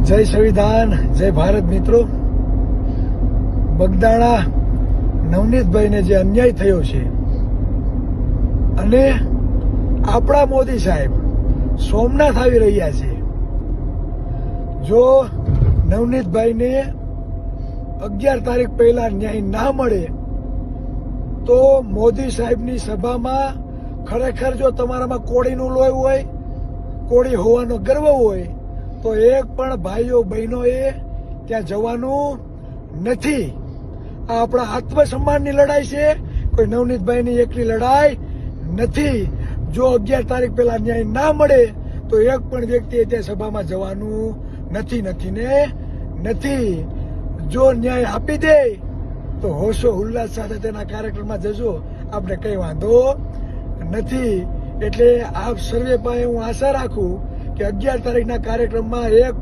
જય સંવિધાન, જય ભારત મિત્રો. બગદાણા નવનીતભાઈને જે અન્યાય થયો છે અને આપણા મોદી સાહેબ સોમનાથ આવી રહ્યા છે. જો નવનીતભાઈને 11 તારીખ પહેલા ન્યાય ના મળે તો મોદી સાહેબની સભામાં ખરેખર જો તમારામાં કોળીનું લોહી હોય, કોળી હોવાનો ગર્વ હોય તો એક પણ ભાઈઓ બહેનોએ ત્યાં જવાનું નથી. આ આપણા આત્મસન્માનની લડાઈ છે, કોઈ નવનીતભાઈની એકલી લડાઈ નથી. જો 11 તારીખ પહેલા ન્યાય ના મળે તો એક પણ વ્યક્તિએ ત્યાં સભામાં જવાનું નથી. જો ન્યાય આપી દે તો હોશો ઉલ્લાસ સાથે તેના કાર્યક્રમમાં જજો, આપણે કઈ વાંધો નથી. એટલે આપ સર્વે પાસે હું આશા રાખું કે 11 તારીખના કાર્યક્રમમાં એક